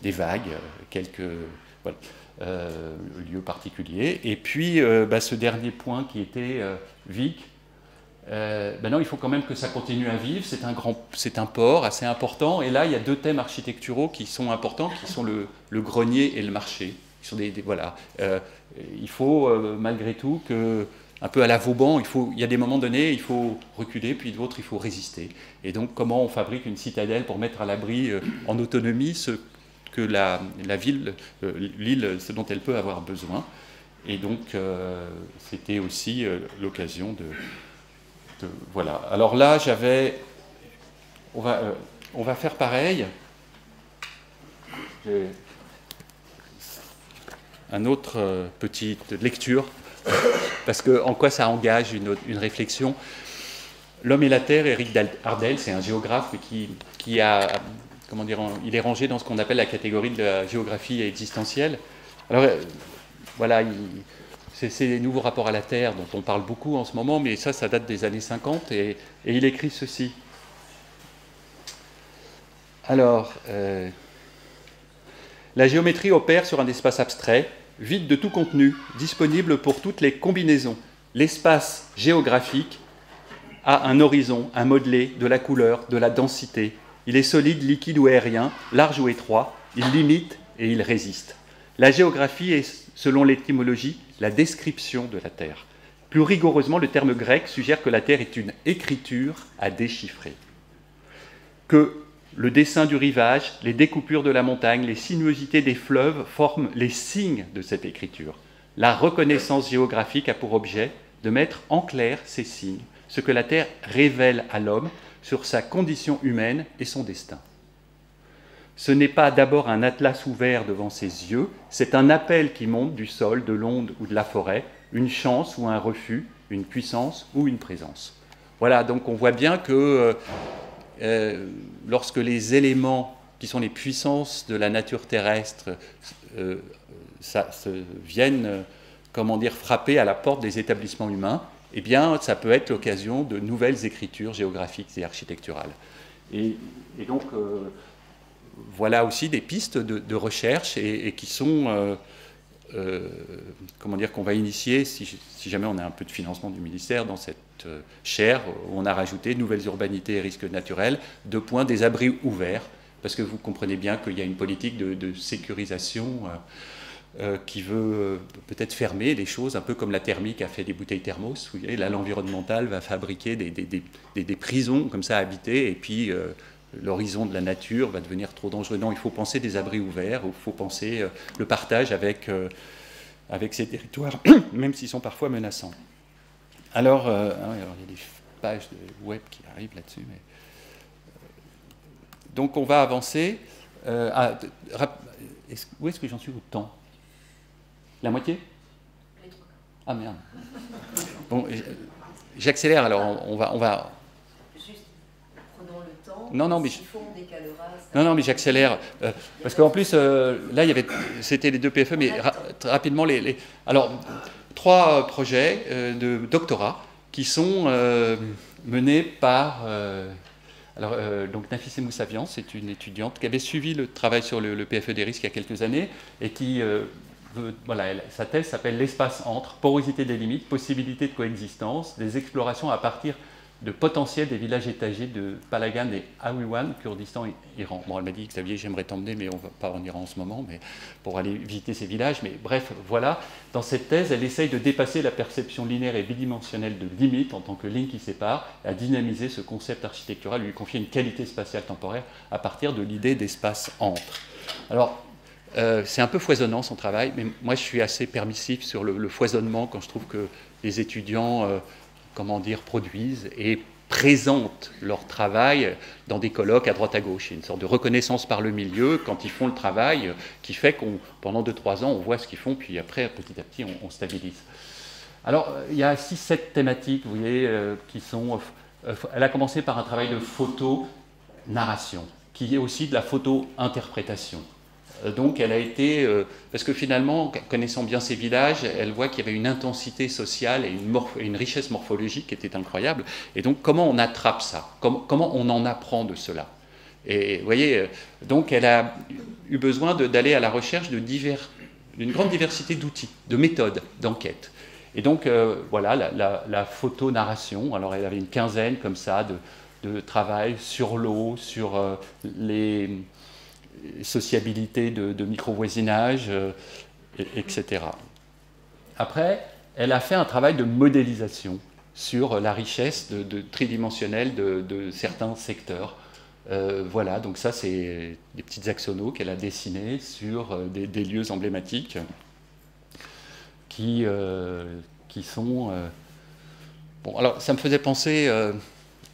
des vagues, quelques lieux particuliers. Et puis, ce dernier point qui était Vic, non, il faut quand même que ça continue à vivre. C'est un port assez important. Et là, il y a 2 thèmes architecturaux qui sont importants, qui sont le grenier et le marché. Qui sont il faut, malgré tout, que... Un peu à la Vauban, il y a des moments donnés, il faut reculer, puis d'autres, il faut résister. Et donc, comment on fabrique une citadelle pour mettre à l'abri, en autonomie, ce que la ville, l'île, ce dont elle peut avoir besoin. Et donc, c'était aussi l'occasion de... Voilà. Alors là, on va faire pareil. Une autre petite lecture. Parce que en quoi ça engage une réflexion. L'homme et la terre, Éric Ardel, c'est un géographe qui a, comment dire, il est rangé dans ce qu'on appelle la catégorie de la géographie existentielle. Alors voilà, c'est les nouveaux rapports à la terre dont on parle beaucoup en ce moment, mais ça date des années 50, et il écrit ceci. Alors, la géométrie opère sur un espace abstrait, vide de tout contenu, disponible pour toutes les combinaisons. L'espace géographique a un horizon, un modelé, de la couleur, de la densité. Il est solide, liquide ou aérien, large ou étroit. Il limite et il résiste. La géographie est, selon l'étymologie, la description de la Terre. Plus rigoureusement, le terme grec suggère que la Terre est une écriture à déchiffrer. Que le dessin du rivage, les découpures de la montagne, les sinuosités des fleuves forment les signes de cette écriture. La reconnaissance géographique a pour objet de mettre en clair ces signes, ce que la Terre révèle à l'homme sur sa condition humaine et son destin. Ce n'est pas d'abord un atlas ouvert devant ses yeux, c'est un appel qui monte du sol, de l'onde ou de la forêt, une chance ou un refus, une puissance ou une présence. Voilà, donc on voit bien que lorsque les éléments qui sont les puissances de la nature terrestre viennent, frapper à la porte des établissements humains, eh bien, ça peut être l'occasion de nouvelles écritures géographiques et architecturales. Et donc, voilà aussi des pistes de recherche et qui sont, qu'on va initier, si jamais on a un peu de financement du ministère, dans cette chaire où on a rajouté nouvelles urbanités et risques naturels, des abris ouverts, parce que vous comprenez bien qu'il y a une politique de sécurisation qui veut peut-être fermer les choses, un peu comme la thermique a fait des bouteilles thermos. Vous voyez, là, l'environnemental va fabriquer des prisons comme ça habitées, et puis l'horizon de la nature va devenir trop dangereux. Non, il faut penser des abris ouverts, il faut penser le partage avec ces territoires, même s'ils sont parfois menaçants. Alors, il y a des pages de web qui arrivent là-dessus. Mais... donc, on va avancer. Où est-ce que j'en suis au temps? La moitié? Ah merde. Bon, j'accélère alors. On va. Juste, prenons le temps. Non, mais mais j'accélère parce qu'en plus là c'était les 2 PFE, mais rapidement alors 3 projets de doctorat qui sont menés par... donc Nafissé Moussavian, c'est une étudiante qui avait suivi le travail sur le PFE des risques il y a quelques années et qui... voilà, sa thèse s'appelle l'espace entre, porosité des limites, possibilité de coexistence, des explorations à partir de potentiel des villages étagés de Palagan et Awiwan, Kurdistan et Iran. Bon, elle m'a dit, Xavier, j'aimerais t'emmener, mais on ne va pas en Iran en ce moment, mais pour aller visiter ces villages. Mais bref, voilà, dans cette thèse, elle essaye de dépasser la perception linéaire et bidimensionnelle de limite en tant que ligne qui sépare, à dynamiser ce concept architectural, lui confier une qualité spatiale temporaire à partir de l'idée d'espace entre. Alors, c'est un peu foisonnant son travail, mais moi je suis assez permissif sur le foisonnement quand je trouve que les étudiants comment dire, produisent et présentent leur travail dans des colloques à droite à gauche. Il y a une sorte de reconnaissance par le milieu quand ils font le travail qui fait qu'on, pendant 2-3 ans, on voit ce qu'ils font, puis après, petit à petit, on stabilise. Alors, il y a 6-7 thématiques, vous voyez, qui sont... elle a commencé par un travail de photo-narration, qui est aussi de la photo-interprétation. Donc elle a été, parce que finalement, connaissant bien ces villages, elle voit qu'il y avait une intensité sociale et une richesse morphologique qui était incroyable. Et donc comment on attrape ça? Comment on en apprend de cela? Et vous voyez, donc elle a eu besoin d'aller à la recherche d'une grande diversité d'outils, de méthodes d'enquête. Et donc voilà, la photo-narration, alors elle avait une quinzaine comme ça de travail sur l'eau, sur les... sociabilité de micro-voisinage, etc. Après, elle a fait un travail de modélisation sur la richesse tridimensionnelle de certains secteurs. Voilà, donc ça, c'est des petites axonaux qu'elle a dessinés sur des lieux emblématiques qui sont... Bon, alors, ça me faisait penser...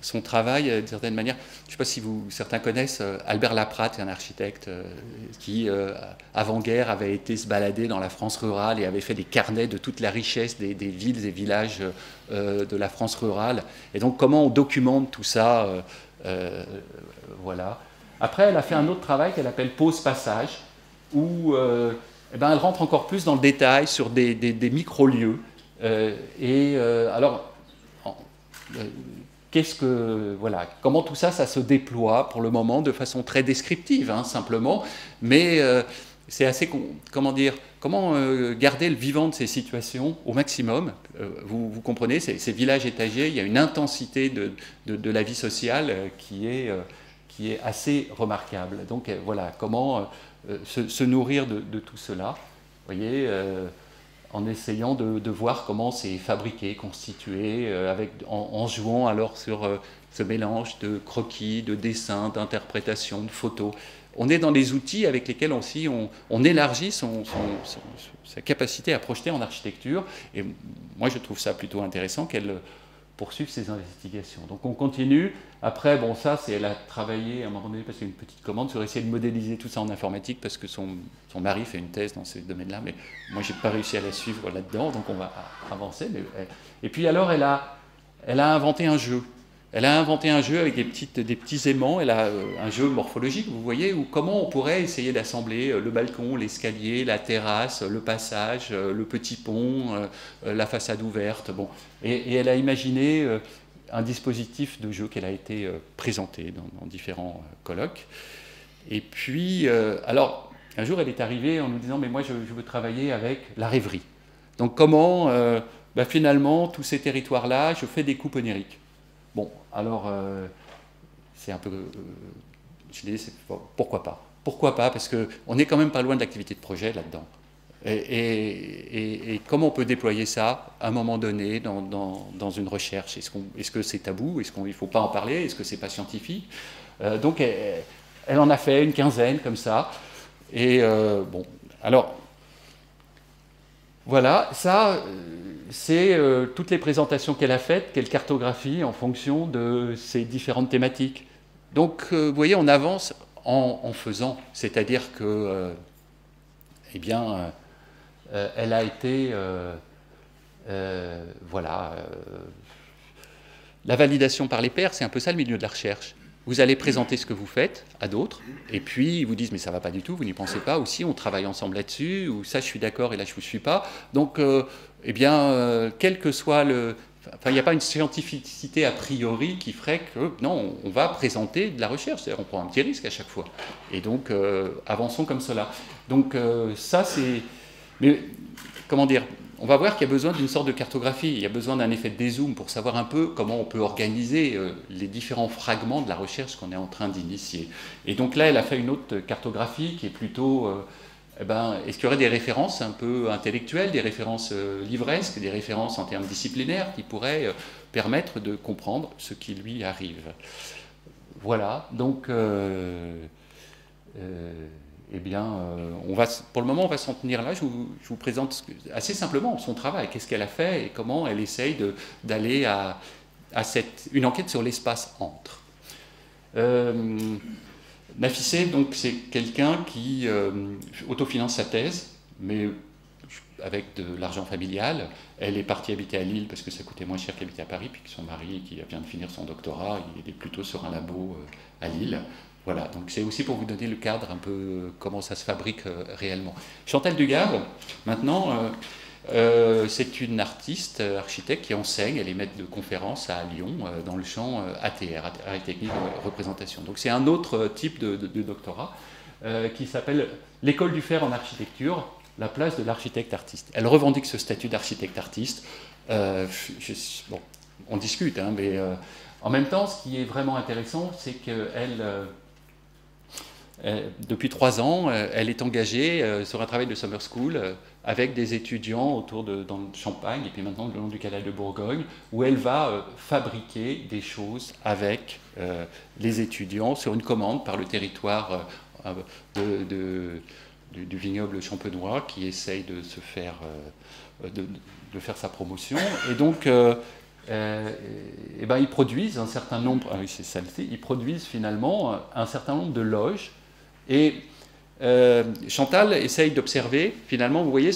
son travail, d'une certaine manière. Je ne sais pas si certains connaissent Albert Laprade, un architecte qui, avant-guerre, avait été se balader dans la France rurale et avait fait des carnets de toute la richesse des villes et villages de la France rurale. Et donc, comment on documente tout ça voilà. Après, elle a fait un autre travail qu'elle appelle Pause-Passage, où eh ben, elle rentre encore plus dans le détail sur des micro-lieux. Alors... voilà, comment tout ça, ça se déploie pour le moment de façon très descriptive, hein, simplement, mais c'est assez, comment dire, comment garder le vivant de ces situations au maximum. Vous comprenez, ces villages étagés, il y a une intensité de la vie sociale qui est assez remarquable. Donc voilà, comment se nourrir de tout cela, vous voyez, en essayant de voir comment c'est fabriqué, constitué, en jouant alors sur ce mélange de croquis, de dessins, d'interprétations, de photos. On est dans des outils avec lesquels aussi on élargit sa capacité à projeter en architecture. Et moi, je trouve ça plutôt intéressant qu'elle poursuive ses investigations. Donc on continue. Après, bon, ça, elle a travaillé à un moment donné, parce qu'il y a une petite commande, sur essayer de modéliser tout ça en informatique, parce que son mari fait une thèse dans ce domaine-là, mais moi, je n'ai pas réussi à la suivre là-dedans, donc on va avancer. Et puis alors, elle a inventé un jeu. Elle a inventé un jeu avec des petits aimants. Elle a un jeu morphologique, vous voyez, où comment on pourrait essayer d'assembler le balcon, l'escalier, la terrasse, le passage, le petit pont, la façade ouverte. Bon. Et elle a imaginé un dispositif de jeu qu'elle a été présenté dans différents colloques. Et puis, alors, un jour, elle est arrivée en nous disant « Mais moi, je veux travailler avec la rêverie. Donc, comment, finalement, tous ces territoires-là, je fais des coupes oniriques. » Bon, alors, c'est un peu... je dis, pourquoi pas? Pourquoi pas? Parce qu'on n'est quand même pas loin de l'activité de projet là-dedans. Et comment on peut déployer ça à un moment donné dans une recherche? Est-ce que c'est tabou? Est-ce qu'il ne faut pas en parler? Est-ce que c'est pas scientifique? Donc, elle en a fait une quinzaine comme ça. Et bon, alors... Voilà, ça, c'est toutes les présentations qu'elle a faites, qu'elle cartographie en fonction de ces différentes thématiques. Donc, vous voyez, on avance en faisant, c'est-à-dire que, eh bien, elle a été, voilà, la validation par les pairs, c'est un peu ça le milieu de la recherche. vous allez présenter ce que vous faites à d'autres, et puis ils vous disent mais ça va pas du tout, vous n'y pensez pas, ou si on travaille ensemble là-dessus, ou ça je suis d'accord et là je ne suis pas. Donc, eh bien, quel que soit le... Enfin, il n'y a pas une scientificité a priori qui ferait que non, on va présenter de la recherche, c'est-à-dire on prend un petit risque à chaque fois. Et donc, avançons comme cela. Donc, ça c'est... Mais, comment dire, on va voir qu'il y a besoin d'une sorte de cartographie, il y a besoin d'un effet de dézoom pour savoir un peu comment on peut organiser les différents fragments de la recherche qu'on est en train d'initier. Et donc là, elle a fait une autre cartographie qui est plutôt... est-ce qu'il y aurait des références un peu intellectuelles, des références livresques, des références en termes disciplinaires qui pourraient permettre de comprendre ce qui lui arrive? Voilà, donc... pour le moment, on va s'en tenir là. Je vous présente assez simplement son travail, qu'est-ce qu'elle a fait et comment elle essaye d'aller à une enquête sur l'espace entre. Nafissé, donc, c'est quelqu'un qui autofinance sa thèse, mais avec de l'argent familial. Elle est partie habiter à Lille parce que ça coûtait moins cher qu'habiter à Paris, puis que son mari, qui vient de finir son doctorat, il est plutôt sur un labo à Lille. Voilà, donc c'est aussi pour vous donner le cadre un peu comment ça se fabrique réellement. Chantal Dugave, maintenant, c'est une artiste, architecte qui enseigne, elle est maître de conférence à Lyon dans le champ ATR, Art et Technique de Représentation. Donc c'est un autre type de doctorat qui s'appelle l'école du fer en architecture, la place de l'architecte artiste. Elle revendique ce statut d'architecte artiste. Bon, on discute, hein, mais en même temps, ce qui est vraiment intéressant, c'est qu'elle... depuis 3 ans, elle est engagée sur un travail de summer school avec des étudiants dans le Champagne et puis maintenant le long du canal de Bourgogne, où elle va fabriquer des choses avec les étudiants sur une commande par le territoire du vignoble champenois qui essaye de se faire, de faire sa promotion. Et donc, ils produisent un certain nombre, c'est ça, ils produisent finalement un certain nombre de loges. Et Chantal essaye d'observer, finalement, vous voyez,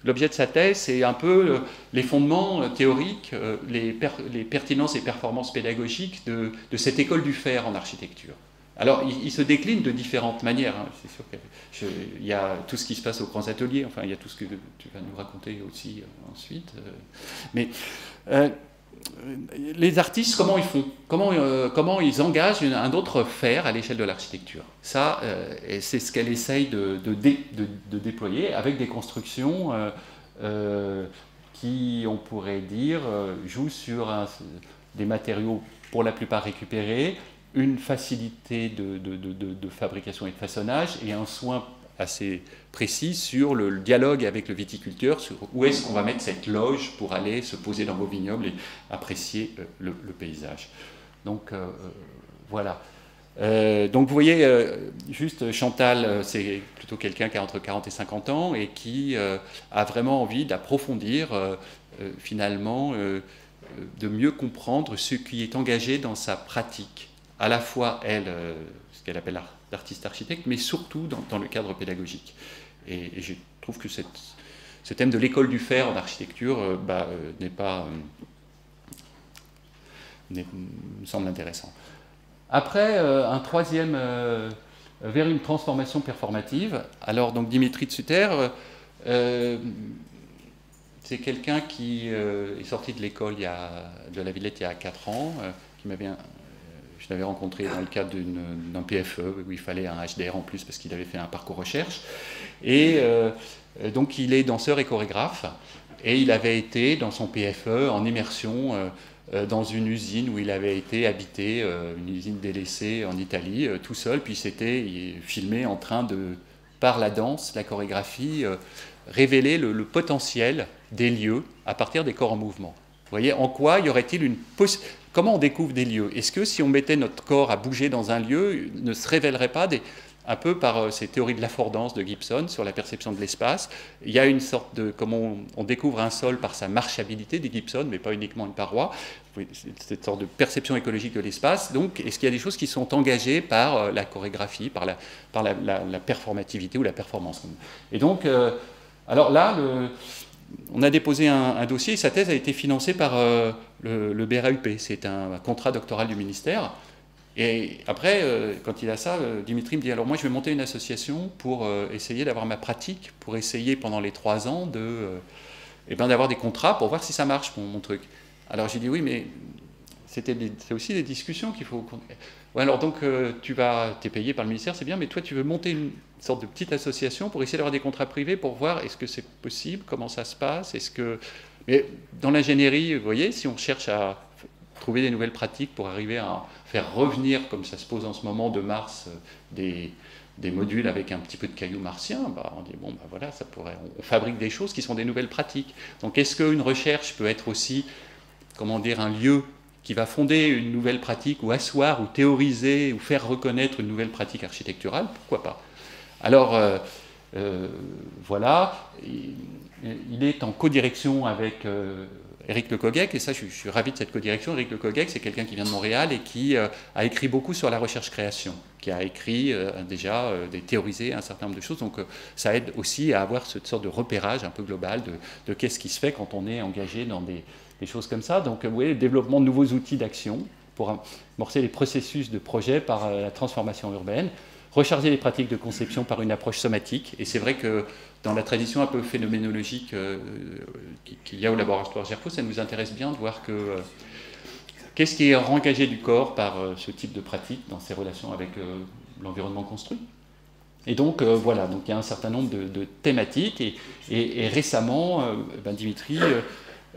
l'objet de sa thèse, c'est un peu les fondements théoriques, les pertinences et performances pédagogiques de cette école du fer en architecture. Alors, il se décline de différentes manières. Hein. C'est sûr qu'il y a tout ce qui se passe aux grands ateliers, enfin, il y a tout ce que tu vas nous raconter aussi ensuite. Mais les artistes, comment ils font, comment ils engagent un autre faire à l'échelle de l'architecture. Ça, c'est ce qu'elle essaye de déployer avec des constructions qui, on pourrait dire, jouent sur des matériaux pour la plupart récupérés, une facilité de fabrication et de façonnage et un soin assez précis sur le dialogue avec le viticulteur, sur où est-ce qu'on va mettre cette loge pour aller se poser dans vos vignobles et apprécier le paysage. Donc voilà. Donc vous voyez, juste Chantal, c'est plutôt quelqu'un qui a entre 40 et 50 ans et qui a vraiment envie d'approfondir finalement, de mieux comprendre ce qui est engagé dans sa pratique. À la fois, elle, ce qu'elle appelle l'artiste architecte, mais surtout dans le cadre pédagogique. Et je trouve que ce thème de l'école du fer en architecture me semble intéressant. Après, un troisième, vers une transformation performative. Alors, donc, Dimitri Tsuter, c'est quelqu'un qui est sorti de l'école de la Villette il y a 4 ans, je l'avais rencontré dans le cadre d'un PFE où il fallait un HDR en plus parce qu'il avait fait un parcours recherche. Et donc il est danseur et chorégraphe. Et il avait été dans son PFE en immersion dans une usine où il avait été habité, une usine délaissée en Italie, tout seul. Puis il filmé en train de, par la danse, la chorégraphie, révéler le potentiel des lieux à partir des corps en mouvement. Vous voyez, en quoi y aurait-il une possibilité? Comment on découvre des lieux? Est-ce que si on mettait notre corps à bouger dans un lieu, ne se révélerait pas un peu par ces théories de l'affordance de Gibson sur la perception de l'espace? Il y a une sorte de... Comment on découvre un sol par sa marchabilité, dit Gibson, mais pas uniquement une paroi. Cette sorte de perception écologique de l'espace. Donc, est-ce qu'il y a des choses qui sont engagées par la chorégraphie, par la performativité ou la performance? Et donc, alors là, on a déposé un dossier et sa thèse a été financée par le BRAUP. C'est un contrat doctoral du ministère. Et après, quand il a ça, Dimitri me dit, alors moi je vais monter une association pour essayer d'avoir ma pratique, pour essayer pendant les 3 ans d'avoir des contrats pour voir si ça marche, mon truc. Alors j'ai dit, oui, mais c'est aussi des discussions qu'il faut... Ouais, alors donc t'es payé par le ministère, c'est bien, mais toi tu veux monter une sorte de petite association pour essayer d'avoir des contrats privés pour voir est-ce que c'est possible, comment ça se passe, Mais dans l'ingénierie, vous voyez, si on cherche à trouver des nouvelles pratiques pour arriver à faire revenir, comme ça se pose en ce moment, de Mars, des modules avec un petit peu de cailloux martiens, on dit, bon, voilà, on fabrique des choses qui sont des nouvelles pratiques. Donc est-ce qu'une recherche peut être aussi, comment dire, un lieu qui va fonder une nouvelle pratique, ou asseoir, ou théoriser, ou faire reconnaître une nouvelle pratique architecturale? Pourquoi pas? Alors, voilà, il est en codirection avec Éric Lecoguec, et ça, je suis ravi de cette codirection. Éric Lecoguec, c'est quelqu'un qui vient de Montréal et qui a écrit beaucoup sur la recherche-création, qui a écrit déjà, théorisé un certain nombre de choses, donc ça aide aussi à avoir cette sorte de repérage un peu global de qu'est-ce qui se fait quand on est engagé dans des choses comme ça. Donc, vous voyez, le développement de nouveaux outils d'action pour amorcer les processus de projet par la transformation urbaine, recharger les pratiques de conception par une approche somatique. Et c'est vrai que dans la tradition un peu phénoménologique qu'il y a au laboratoire Gerfaut, ça nous intéresse bien de voir qu'est-ce qui est engagé du corps par ce type de pratique dans ses relations avec l'environnement construit. Et donc, voilà, donc il y a un certain nombre de thématiques. Et récemment, Dimitri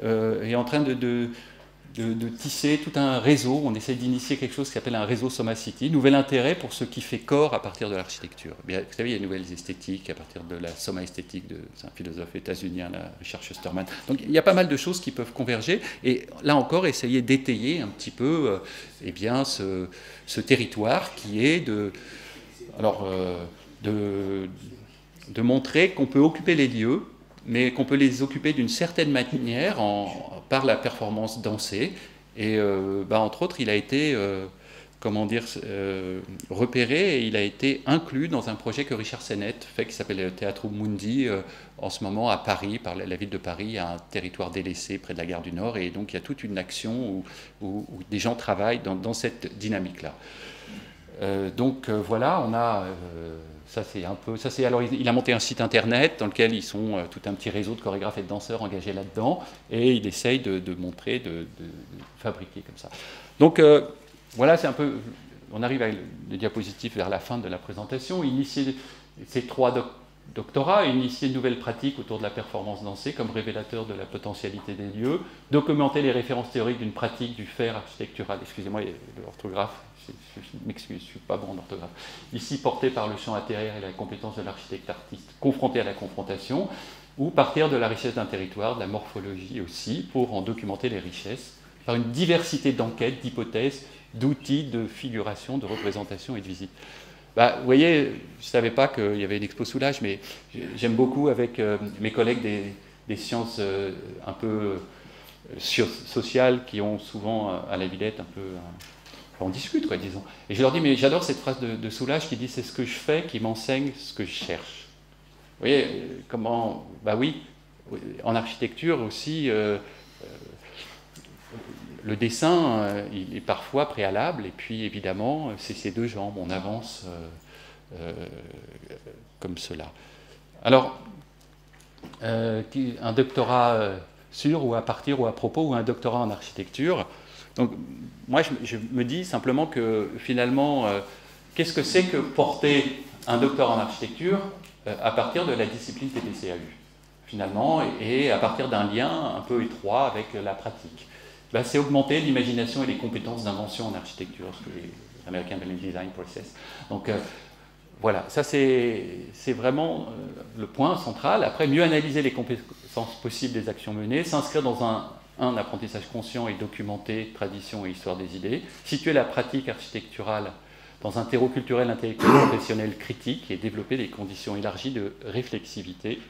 est en train de tisser tout un réseau. On essaie d'initier quelque chose qui s'appelle un réseau Somacity. Nouvel intérêt pour ce qui fait corps à partir de l'architecture. Vous savez, il y a de nouvelles esthétiques à partir de la soma esthétique, c'est un philosophe états-unien, Richard Schusterman. Donc il y a pas mal de choses qui peuvent converger. Et là encore, essayer d'étayer un petit peu ce territoire qui est de montrer qu'on peut occuper les lieux, mais qu'on peut les occuper d'une certaine manière par la performance dansée. Et entre autres, il a été repéré et il a été inclus dans un projet que Richard Sennett fait qui s'appelle Teatrum Mundi en ce moment à Paris, par la ville de Paris, un territoire délaissé près de la gare du Nord. Et donc il y a toute une action où des gens travaillent dans cette dynamique-là. Voilà, on a... alors il a monté un site internet dans lequel ils sont tout un petit réseau de chorégraphes et de danseurs engagés là-dedans, et il essaye de montrer, de fabriquer comme ça. Donc voilà, c'est un peu, on arrive avec le diapositive vers la fin de la présentation. Initier ces 3 doctorats, initier une nouvelle pratique autour de la performance dansée comme révélateur de la potentialité des lieux, documenter les références théoriques d'une pratique du faire architectural. Excusez-moi, l'orthographe. Je m'excuse, je ne suis pas bon en orthographe. Ici, porté par le champ intérieur et la compétence de l'architecte-artiste, confronté à la confrontation, ou partir de la richesse d'un territoire, de la morphologie aussi, pour en documenter les richesses, par une diversité d'enquêtes, d'hypothèses, d'outils, de figuration, de représentation et de visite. Vous voyez, je ne savais pas qu'il y avait une expo Soulage, mais j'aime beaucoup avec mes collègues des sciences un peu sociales qui ont souvent à la Villette un peu... on discute, quoi, disons. Et je leur dis, mais j'adore cette phrase de Soulage qui dit « c'est ce que je fais qui m'enseigne ce que je cherche ». Vous voyez, comment... oui, en architecture aussi, le dessin, il est parfois préalable, et puis évidemment, c'est ces 2 jambes, on avance comme cela. Alors, un doctorat sur ou à partir ou à propos, ou un doctorat en architecture. Donc, moi, je me dis simplement que, finalement, qu'est-ce que c'est que porter un doctorat en architecture à partir de la discipline TPCAU, finalement, et à partir d'un lien un peu étroit avec la pratique? C'est augmenter l'imagination et les compétences d'invention en architecture, ce que les Américains appellent le design process. Donc, voilà, ça c'est vraiment le point central. Après, mieux analyser les compétences possibles des actions menées, s'inscrire dans un apprentissage conscient et documenté, tradition et histoire des idées, situer la pratique architecturale dans un terreau culturel, intellectuel, professionnel, critique, et développer des conditions élargies de réflexivité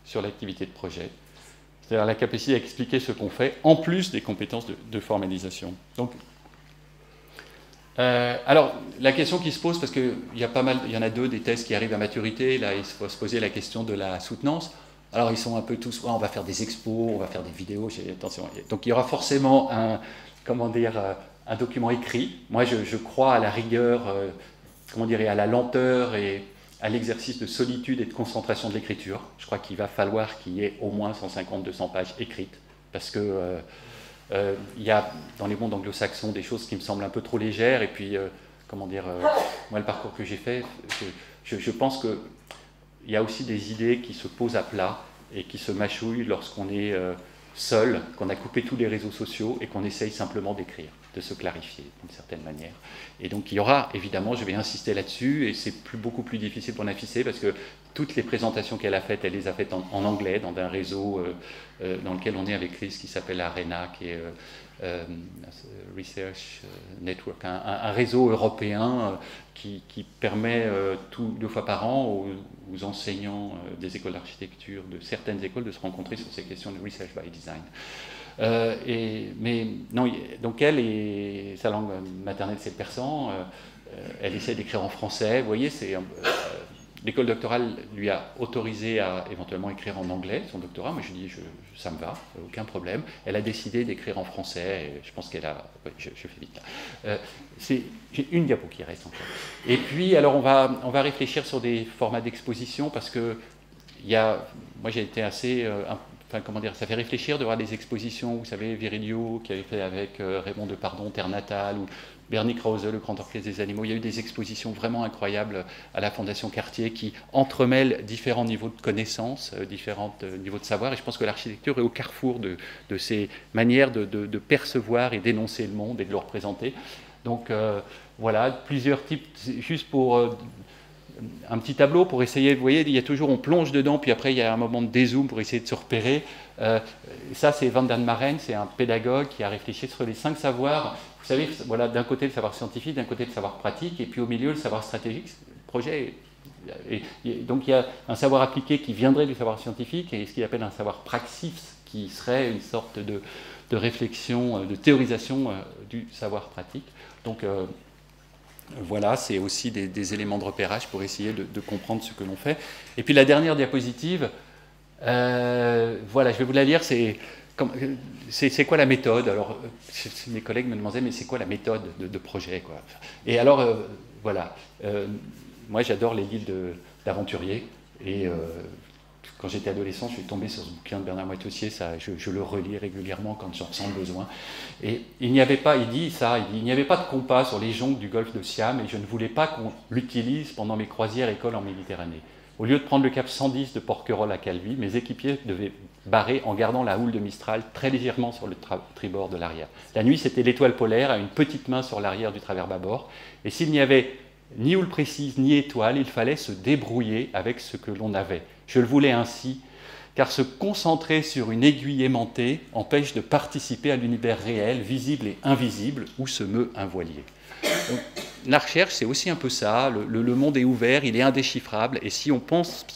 sur l'activité de projet. C'est-à-dire la capacité d'expliquer ce qu'on fait, en plus des compétences de formalisation. Donc, alors, la question qui se pose, parce qu'il y en a 2 des thèses qui arrivent à maturité, là il faut se poser la question de la soutenance. Alors ils sont un peu tous, on va faire des expos, on va faire des vidéos, attention. Donc il y aura forcément un document écrit. Moi, je crois à la rigueur, comment dire, à la lenteur et à l'exercice de solitude et de concentration de l'écriture. Je crois qu'il va falloir qu'il y ait au moins 150-200 pages écrites, parce que il y a dans les mondes anglo-saxons des choses qui me semblent un peu trop légères, et puis, comment dire, moi, le parcours que j'ai fait, je pense qu'il y a aussi des idées qui se posent à plat et qui se mâchouillent lorsqu'on est seul, qu'on a coupé tous les réseaux sociaux et qu'on essaye simplement d'écrire, de se clarifier d'une certaine manière. Et donc il y aura, évidemment, je vais insister là-dessus, et c'est beaucoup plus difficile pour Nafissé, parce que toutes les présentations qu'elle a faites, elle les a faites en anglais, dans un réseau dans lequel on est avec Chris, qui s'appelle ARENA, qui est Research Network, un réseau européen qui permet 2 fois par an aux enseignants des écoles d'architecture, de certaines écoles, de se rencontrer sur ces questions de Research by Design. Mais non, donc elle, sa langue maternelle c'est le persan, elle essaie d'écrire en français, vous voyez, l'école doctorale lui a autorisé à éventuellement écrire en anglais son doctorat. Moi je dis ça me va, aucun problème. Elle a décidé d'écrire en français, et je pense qu'elle a... Je fais vite là. J'ai une diapo qui reste encore. Et puis alors on va réfléchir sur des formats d'exposition, parce que moi j'ai été assez... Enfin, comment dire, ça fait réfléchir de voir des expositions, vous savez, Virilio qui avait fait avec Raymond Depardon, Terre Natale, ou Bernie Krause, le Grand Orchestre des Animaux. Il y a eu des expositions vraiment incroyables à la Fondation Cartier qui entremêlent différents niveaux de connaissances, différents niveaux de savoir, et je pense que l'architecture est au carrefour de ces manières de percevoir et d'énoncer le monde et de le représenter. Donc voilà, plusieurs types, juste pour... un petit tableau pour essayer, vous voyez, il y a toujours, on plonge dedans, puis après il y a un moment de dézoom pour essayer de se repérer. Ça c'est Van den Maren, c'est un pédagogue qui a réfléchi sur les 5 savoirs. Vous savez, voilà, d'un côté le savoir scientifique, d'un côté le savoir pratique, et puis au milieu le savoir stratégique. Le projet donc il y a un savoir appliqué qui viendrait du savoir scientifique, et ce qu'il appelle un savoir praxis, qui serait une sorte de réflexion, de théorisation du savoir pratique. Donc voilà, c'est aussi des éléments de repérage pour essayer de comprendre ce que l'on fait. Et puis la dernière diapositive, voilà, je vais vous la lire, c'est quoi la méthode? Alors, mes collègues me demandaient, mais c'est quoi la méthode de projet, quoi? Et alors, voilà, moi j'adore les livres d'aventuriers, et quand j'étais adolescent, je suis tombé sur ce bouquin de Bernard Moitessier, je le relis régulièrement quand j'en ressens le besoin. Et il n'y avait pas, il dit, il n'y avait pas de compas sur les jonques du golfe de Siam, et je ne voulais pas qu'on l'utilise pendant mes croisières écoles en Méditerranée. Au lieu de prendre le cap 110 de Porquerolles à Calvi, mes équipiers devaient barrer en gardant la houle de Mistral très légèrement sur le tribord de l'arrière. La nuit, c'était l'étoile polaire, à une petite main sur l'arrière du travers bâbord, et s'il n'y avait ni houle précise, ni étoile, il fallait se débrouiller avec ce que l'on avait. Je le voulais ainsi, car se concentrer sur une aiguille aimantée empêche de participer à l'univers réel, visible et invisible, où se meut un voilier. Donc, la recherche, c'est aussi un peu ça, le monde est ouvert, il est indéchiffrable, et si on ne pense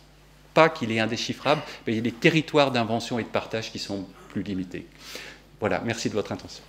pas qu'il est indéchiffrable, il y a des territoires d'invention et de partage qui sont plus limités. Voilà, merci de votre attention.